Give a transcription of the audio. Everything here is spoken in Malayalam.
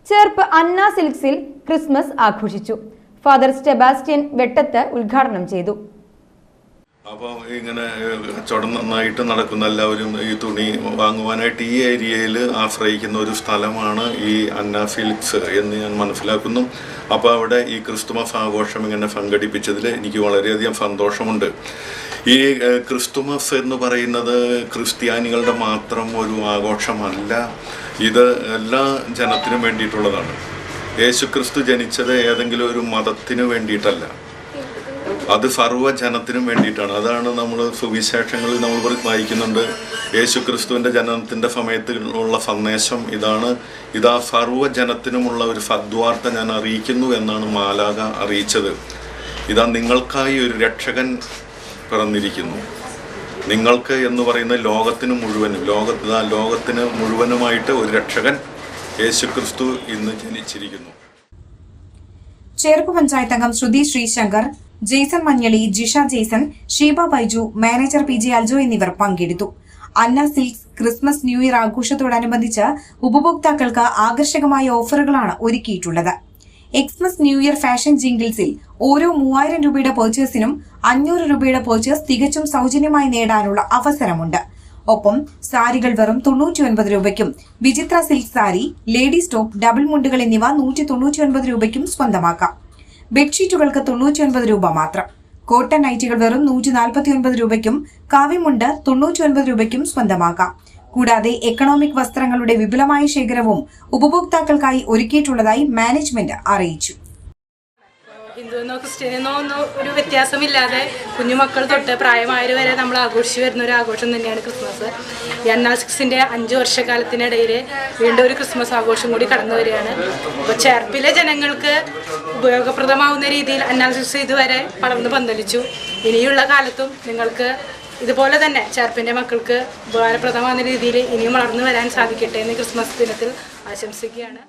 ചേർപ്പ് അന്ന സിൽക്സിൽ ക്രിസ്മസ് ആഘോഷിച്ചു. ഫാദർ സെബാസ്റ്റ്യൻ വെട്ടത്ത് ഉദ്ഘാടനം ചെയ്തു. അപ്പോൾ ഇങ്ങനെ കച്ചവടം നന്നായിട്ട് നടക്കുന്ന എല്ലാവരും ഈ തുണി വാങ്ങുവാനായിട്ട് ഈ ഏരിയയിൽ ആശ്രയിക്കുന്ന ഒരു സ്ഥലമാണ് ഈ അന്ന സിൽക്സ് എന്ന് ഞാൻ മനസ്സിലാക്കുന്നു. അപ്പോൾ അവിടെ ഈ ക്രിസ്തുമസ് ആഘോഷം ഇങ്ങനെ സംഘടിപ്പിച്ചതിൽ എനിക്ക് വളരെയധികം സന്തോഷമുണ്ട്. ഈ ക്രിസ്തുമസ് എന്ന് പറയുന്നത് ക്രിസ്ത്യാനികളുടെ മാത്രം ഒരു ആഘോഷമല്ല, ഇത് എല്ലാ ജനത്തിനും വേണ്ടിയിട്ടുള്ളതാണ്. യേശുക്രിസ്തു ജനിച്ചത് ഏതെങ്കിലും ഒരു മതത്തിന് വേണ്ടിയിട്ടല്ല, അത് സർവ്വജനത്തിനും വേണ്ടിയിട്ടാണ്. അതാണ് നമ്മൾ സുവിശേഷങ്ങളിൽ നമ്മൾ വായിക്കുന്നുണ്ട്. യേശുക്രിസ്തുവിൻ്റെ ജനനത്തിൻ്റെ സമയത്ത് ഉള്ള സന്ദേശം ഇതാണ്, ഇതാ സർവ്വജനത്തിനുമുള്ള ഒരു സദ്വാർത്ത ഞാൻ അറിയിക്കുന്നു എന്നാണ് മാലാഖ അറിയിച്ചത്. ഇതാ നിങ്ങൾക്കായി ഒരു രക്ഷകൻ പിറന്നിരിക്കുന്നു. നിങ്ങൾക്ക് എന്ന് പറയുന്ന ലോകത്തിന് മുഴുവനും ലോകത്തിന് മുഴുവനുമായിട്ട് ഒരു രക്ഷകൻ യേശുക്രിസ്തു ഇന്ന് ജനിച്ചിരിക്കുന്നു. ചേർപ്പ് പഞ്ചായത്ത് അംഗം ശ്രുതി ശ്രീശങ്കർ, ജെയ്സൺ മഞ്ഞളി, ജിഷ ജെയ്സൺ, ഷീബ ബൈജു, മാനേജർ PG അൽജോ എന്നിവർ പങ്കെടുത്തു. Anna Silks Christmas new year ആഘോഷത്തോടനുബന്ധിച്ച് ഉപഭോക്താക്കൾക്ക് ആകർഷകമായ ഓഫറുകളാണ് ഒരുക്കിയിട്ടുള്ളത്. എക്സ്മസ് ന്യൂ ഇയർ ഫാഷൻ ജിംഗിൾസിൽ ഓരോ 3000 രൂപയുടെ പർച്ചേസിനും 500 രൂപയുടെ പർച്ചേസ് തികച്ചും സൗജന്യമായി നേടാനുള്ള അവസരമുണ്ട്. ഒപ്പം സാരികൾ വെറും 99 രൂപയ്ക്കും, Vichitra silk sari, ladies top, double മുണ്ടുകൾ എന്നിവ 199 രൂപയ്ക്കും സ്വന്തമാക്കാം. ബെഡ്ഷീറ്റുകൾക്ക് 99 രൂപ മാത്രം. കോട്ടൺ നൈറ്റികൾ വെറും 149 രൂപയ്ക്കും, കാവ്യമുണ്ട് 99 രൂപയ്ക്കും സ്വന്തമാക്കാം. കൂടാതെ എക്കണോമിക് വസ്ത്രങ്ങളുടെ വിപുലമായ ശേഖരവും ഉപഭോക്താക്കൾക്കായി ഒരുക്കിയിട്ടുള്ളതായി മാനേജ്മെന്റ് അറിയിച്ചു. ഹിന്ദുവെന്നോ ക്രിസ്ത്യനെന്നോ ഒന്നും ഒരു വ്യത്യാസമില്ലാതെ കുഞ്ഞുമക്കൾ തൊട്ട് പ്രായമായവർ വരെ നമ്മൾ ആഘോഷിച്ചു വരുന്ന ഒരു ആഘോഷം തന്നെയാണ് ക്രിസ്മസ്. ഈ അന്ന സിൽക്സിൻ്റെ 5 വർഷക്കാലത്തിനിടയിൽ വീണ്ടും ഒരു ക്രിസ്മസ് ആഘോഷം കൂടി കടന്നു വരികയാണ്. അപ്പോൾ ചേർപ്പിലെ ജനങ്ങൾക്ക് ഉപയോഗപ്രദമാവുന്ന രീതിയിൽ അന്ന സിൽക്സ് ഇതുവരെ വളർന്ന് പന്തലിച്ചു. ഇനിയുള്ള കാലത്തും നിങ്ങൾക്ക് ഇതുപോലെ തന്നെ ചേർപ്പിൻ്റെ മക്കൾക്ക് ഉപകാരപ്രദമാകുന്ന രീതിയിൽ ഇനിയും വളർന്നു വരാൻ സാധിക്കട്ടെ എന്ന് ക്രിസ്മസ് ദിനത്തിൽ ആശംസിക്കുകയാണ്.